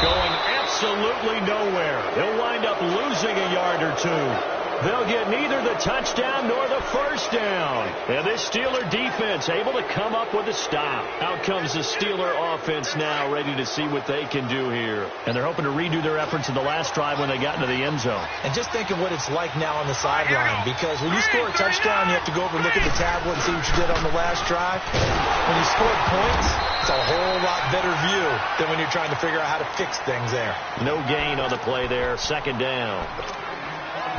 Going absolutely nowhere. He'll wind up losing a yard or two. They'll get neither the touchdown nor the first down. And this Steeler defense able to come up with a stop. Out comes the Steeler offense now, ready to see what they can do here. And they're hoping to redo their efforts in the last drive when they got into the end zone. And just think of what it's like now on the sideline, because when you score a touchdown, you have to go over and look at the tablet and see what you did on the last drive. When you score points, it's a whole lot better view than when you're trying to figure out how to fix things there. No gain on the play there. Second down.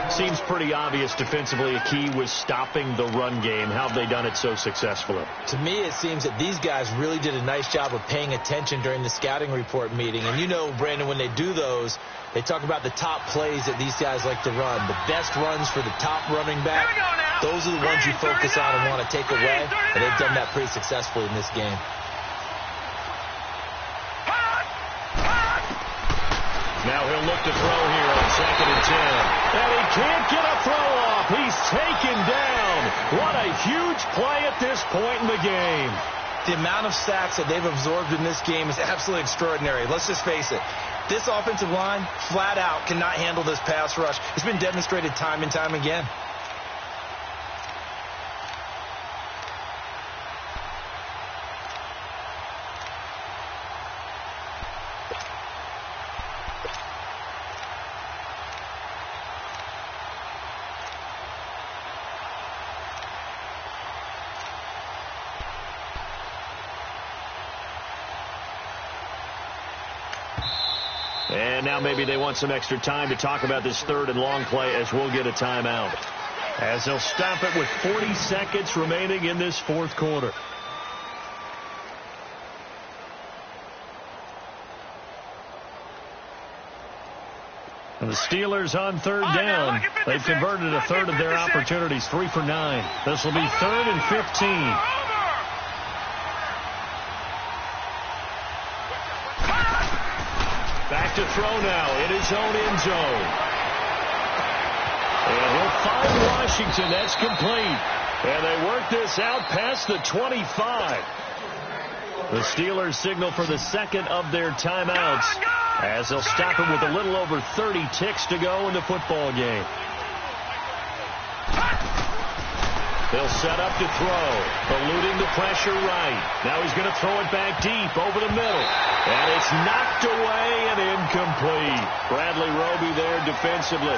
Seems pretty obvious defensively a key was stopping the run game. How have they done it so successfully? To me, it seems that these guys really did a nice job of paying attention during the scouting report meeting. And you know, Brandon, when they do those, they talk about the top plays that these guys like to run. The best runs for the top running back. Those are the ones you focus on and want to take away. And they've done that pretty successfully in this game. Now he'll look to throw here on 2nd and 10. And he can't get a throw off. He's taken down. What a huge play at this point in the game. The amount of sacks that they've absorbed in this game is absolutely extraordinary. Let's just face it. This offensive line, flat out, cannot handle this pass rush. It's been demonstrated time and time again. And now maybe they want some extra time to talk about this 3rd and long play as we'll get a timeout. As they'll stop it with 40 seconds remaining in this 4th quarter. And the Steelers on 3rd down. They've converted a third of their opportunities, 3 for 9. This will be 3rd and 15. Back to throw now in his own end zone. And he'll find Washington. That's complete. And they work this out past the 25. The Steelers signal for the second of their timeouts as they'll stop it with a little over 30 ticks to go in the football game. They'll set up to throw, eluding the pressure right. Now he's going to throw it back deep over the middle. And it's knocked away and incomplete. Bradley Roby there defensively.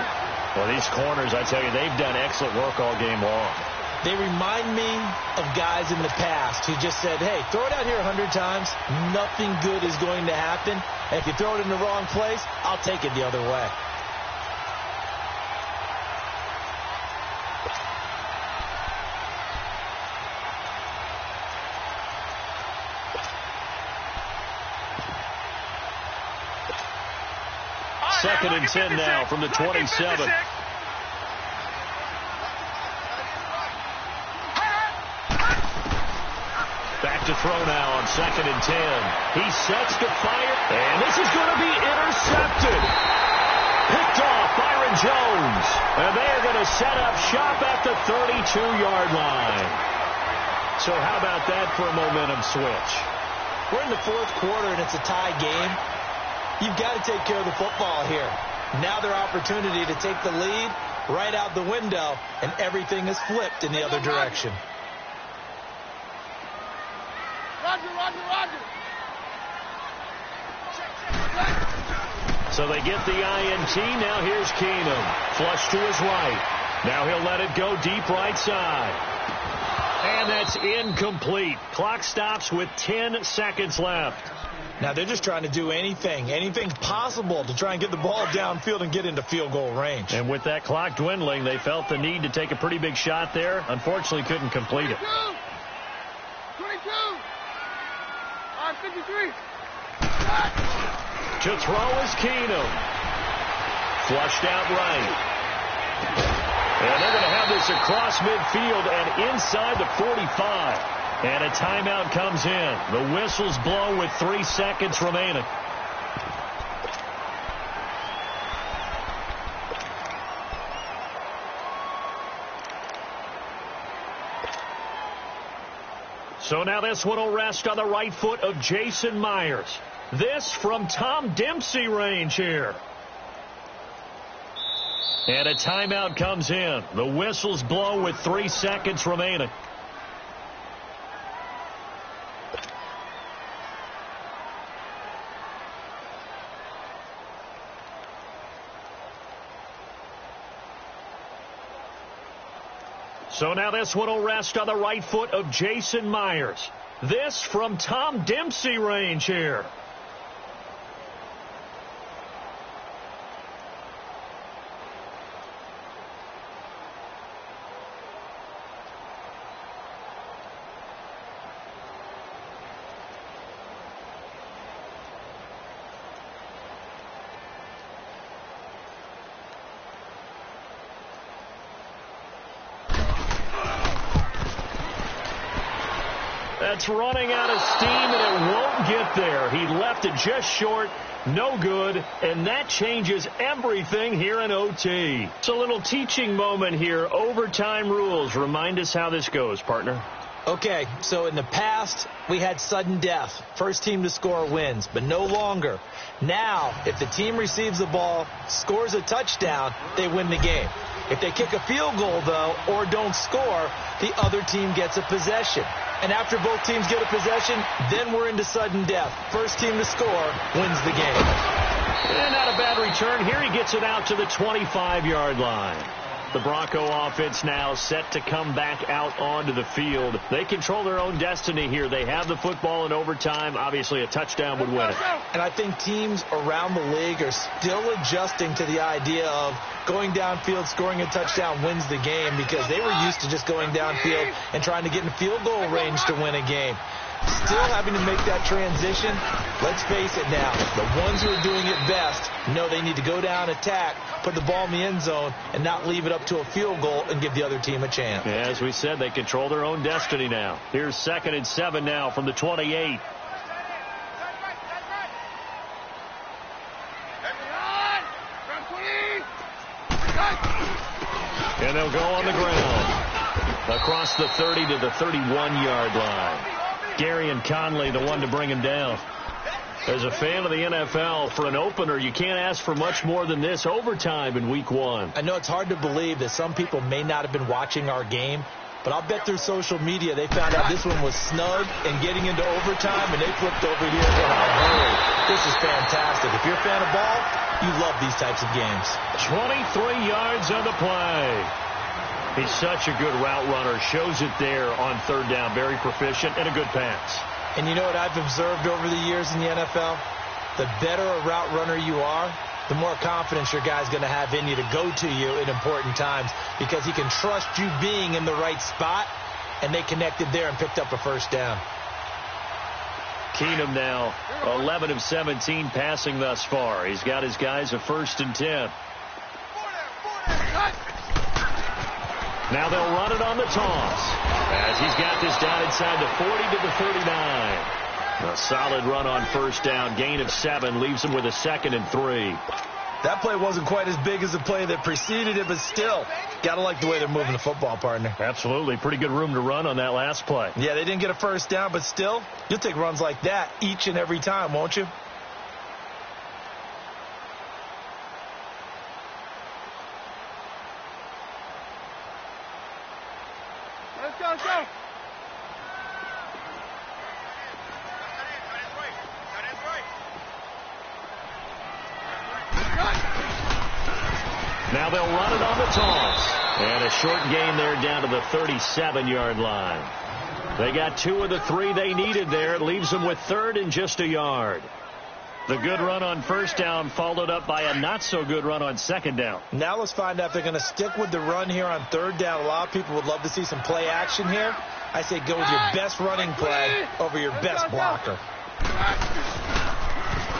Well, these corners, I tell you, they've done excellent work all game long. They remind me of guys in the past who just said, hey, throw it out here 100 times. Nothing good is going to happen. And if you throw it in the wrong place, I'll take it the other way. Second and 10 now from the 27. Back to throw now on 2nd and 10. He sets to fire, and this is going to be intercepted. Picked off Byron Jones. And they're going to set up shop at the 32-yard line. So how about that for a momentum switch? We're in the 4th quarter, and it's a tie game. You've got to take care of the football here. Now their opportunity to take the lead right out the window, and everything is flipped in the other direction. Roger. So they get the INT. Now here's Keenum. Flush to his right. Now he'll let it go deep right side. And that's incomplete. Clock stops with 10 seconds left. Now they're just trying to do anything possible to try and get the ball downfield and get into field goal range. And with that clock dwindling, they felt the need to take a pretty big shot there. Unfortunately, couldn't complete it. 22. 53. To throw is Keenum. Flushed out right. And they're going to have this across midfield and inside the 45. And a timeout comes in. The whistles blow with 3 seconds remaining. So now this one will rest on the right foot of Jason Myers. This from Tom Dempsey range here. And a timeout comes in. The whistles blow with 3 seconds remaining. So now this one will rest on the right foot of Jason Myers. This from Tom Dempsey range here. That's running out of steam, and it won't get there. He left it just short, no good, and that changes everything here in OT. It's a little teaching moment here. Overtime rules. Remind us how this goes, partner. Okay, so in the past, we had sudden death. First team to score wins, but no longer. Now, if the team receives the ball, scores a touchdown, they win the game. If they kick a field goal, though, or don't score, the other team gets a possession. And after both teams get a possession, then we're into sudden death. First team to score wins the game. And not a bad return. Here he gets it out to the 25-yard line. The Bronco offense now set to come back out onto the field. They control their own destiny here. They have the football in overtime. Obviously, a touchdown would win it. And I think teams around the league are still adjusting to the idea of going downfield, scoring a touchdown wins the game, because they were used to just going downfield and trying to get in field goal range to win a game. Still having to make that transition. Let's face it now, the ones who are doing it best know they need to go down, attack, put the ball in the end zone, and not leave it up to a field goal and give the other team a chance. Yeah, as we said, they control their own destiny now. Here's 2nd and 7 now from the 28. And they'll go on the ground across the 30 to the 31-yard line. Gary and Conley, the one to bring him down. As a fan of the NFL, for an opener, you can't ask for much more than this. Overtime in Week 1. I know it's hard to believe that some people may not have been watching our game, but I'll bet through social media they found out this one was snug and getting into overtime, and they flipped over here and said, oh, hurry. This is fantastic. If you're a fan of ball, you love these types of games. 23 yards on the play. He's such a good route runner. Shows it there on 3rd down. Very proficient and a good pass. And you know what I've observed over the years in the NFL? The better a route runner you are, the more confidence your guy's going to have in you to go to you in important times, because he can trust you being in the right spot, and they connected there and picked up a 1st down. Keenum now 11 of 17 passing thus far. He's got his guys a 1st and 10. Now they'll run it on the toss as he's got this down inside the 40 to the 39. A solid run on 1st down. Gain of 7 leaves him with a 2nd and 3. That play wasn't quite as big as the play that preceded it, but still, got to like the way they're moving the football, partner. Absolutely. Pretty good room to run on that last play. Yeah, they didn't get a 1st down, but still, you'll take runs like that each and every time, won't you? Let's go, let's go. Now they'll run it on the toss. And a short gain there down to the 37-yard line. They got 2 of the 3 they needed there. It leaves them with 3rd and just a yard. The good run on 1st down followed up by a not-so-good run on 2nd down. Now let's find out if they're going to stick with the run here on 3rd down. A lot of people would love to see some play action here. I say go with your best running play over your best blocker.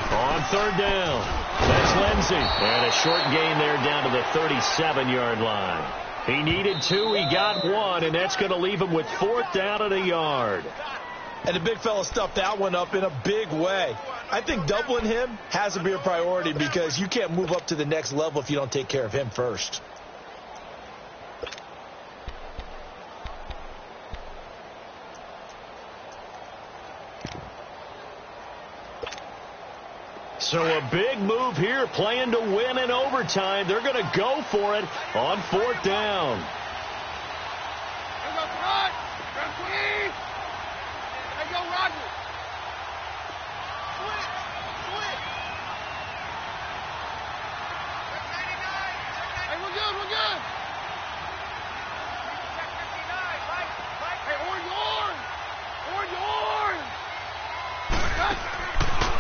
On 3rd down, that's Lindsey. And a short gain there down to the 37-yard line. He needed 2, he got 1, and that's going to leave him with 4th down and a yard. And the big fella stuffed that one up in a big way. I think doubling him has to be a priority, because you can't move up to the next level if you don't take care of him first. So a big move here, playing to win in overtime. They're going to go for it on 4th down.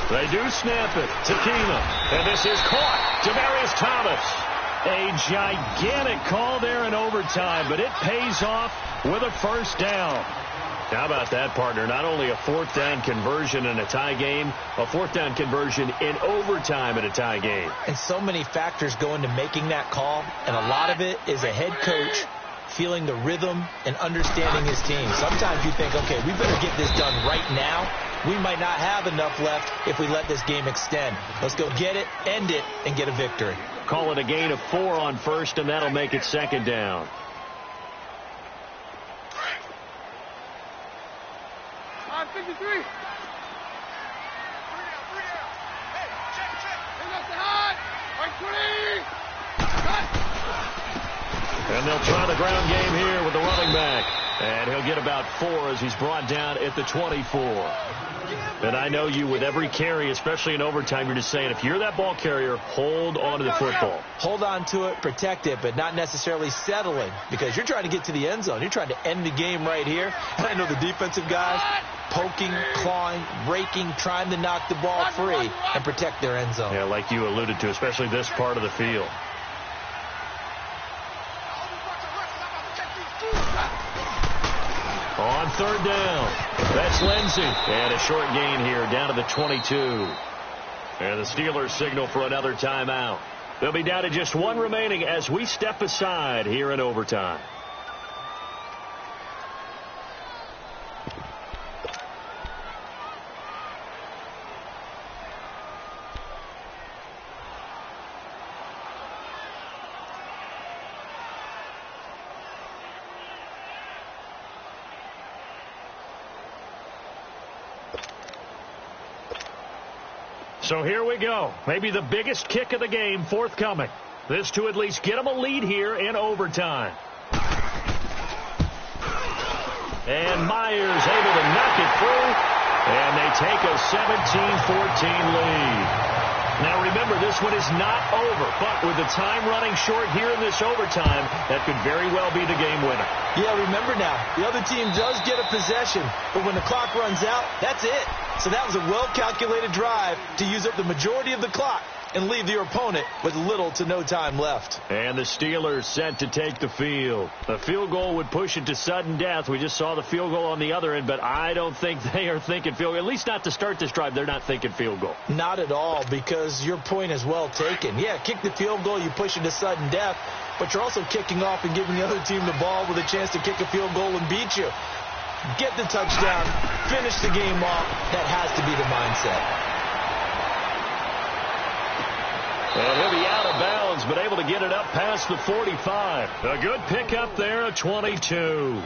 They do snap it to Keenum. And this is caught. Demaryius Thomas. A gigantic call there in overtime, but it pays off with a 1st down. How about that, partner? Not only a 4th down conversion in a tie game, a 4th down conversion in overtime in a tie game. And so many factors go into making that call, and a lot of it is a head coach feeling the rhythm and understanding his team. Sometimes you think, okay, we better get this done right now. We might not have enough left if we let this game extend. Let's go get it, end it, and get a victory. Call it a gain of 4 on 1st, and that'll make it 2nd down. On 53. And they'll try the ground game here with the running back. And he'll get about 4 as he's brought down at the 24. And I know you, with every carry, especially in overtime, you're just saying, if you're that ball carrier, hold on to the football. Hold on to it, protect it, but not necessarily settling, because you're trying to get to the end zone. You're trying to end the game right here. And I know the defensive guys poking, clawing, raking, trying to knock the ball free and protect their end zone. Yeah, like you alluded to, especially this part of the field. On 3rd down, that's Lindsey. And a short gain here down to the 22. And the Steelers signal for another timeout. They'll be down to just 1 remaining as we step aside here in overtime. So here we go. Maybe the biggest kick of the game forthcoming. This to at least get them a lead here in overtime. And Myers able to knock it through. And they take a 17-14 lead. Now remember, this one is not over. But with the time running short here in this overtime, that could very well be the game winner. Yeah, remember now, the other team does get a possession. But when the clock runs out, that's it. So that was a well-calculated drive to use up the majority of the clock and leave your opponent with little to no time left. And the Steelers set to take the field. The field goal would push it to sudden death. We just saw the field goal on the other end, but I don't think they are thinking field goal. At least not to start this drive. They're not thinking field goal. Not at all, because your point is well taken. Yeah, kick the field goal, you push it to sudden death, but you're also kicking off and giving the other team the ball with a chance to kick a field goal and beat you. Get the touchdown, finish the game off. That has to be the mindset. And he'll be out of bounds, but able to get it up past the 45. A good pickup there, a 22.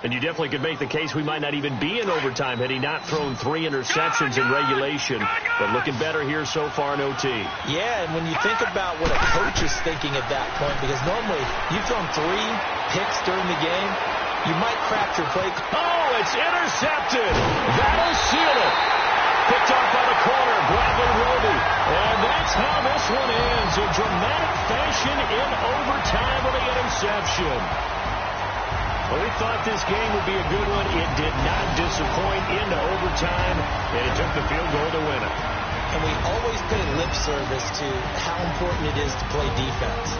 And you definitely could make the case we might not even be in overtime had he not thrown 3 interceptions in regulation. But looking better here so far in OT. Yeah, and when you think about what a coach is thinking at that point, because normally you've thrown 3 picks during the game, you might crack your play. Oh, it's intercepted. That'll seal it. Picked off by the corner, Bradley Roby. And that's how this one ends. In dramatic fashion in overtime with the interception. Well, we thought this game would be a good one. It did not disappoint into overtime, and it took the field goal to win it. And we always pay lip service to how important it is to play defense.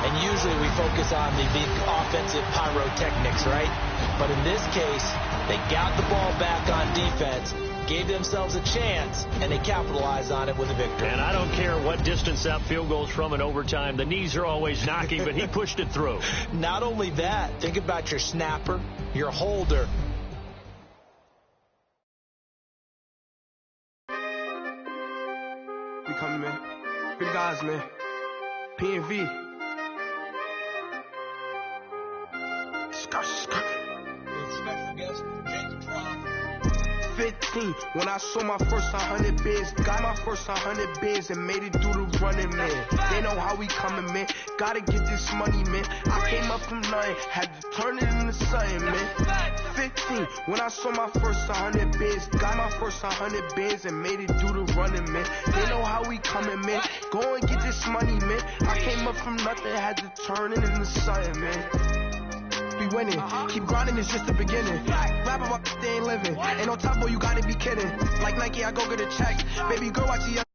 And usually we focus on the big offensive pyrotechnics, right? But in this case, they got the ball back on defense, gave themselves a chance, and they capitalized on it with a victory. And I don't care what distance that field goes from in overtime. The knees are always knocking, but he pushed it through. Not only that, think about your snapper, your holder. We coming, man. Big guys, man. P&V. Skirt. Special guest, Jacob Trump. 50 15, when I saw my first 100 bids, got my first 100 bids and made it through the running, man. They know how we coming, man. Gotta get this money, man. I came up from nothing, had to turn it into something, man. 15, when I saw my first 100 bids, got my first 100 bids and made it through the running, man. They know how we coming, man. Go and get this money, man. I came up from nothing, had to turn it into something, man. We winning, keep grinding, it's just the beginning. Rap about they ain't living, ain't no top boy, you gotta be kidding. Like Nike, I go get a check. Baby girl, watch the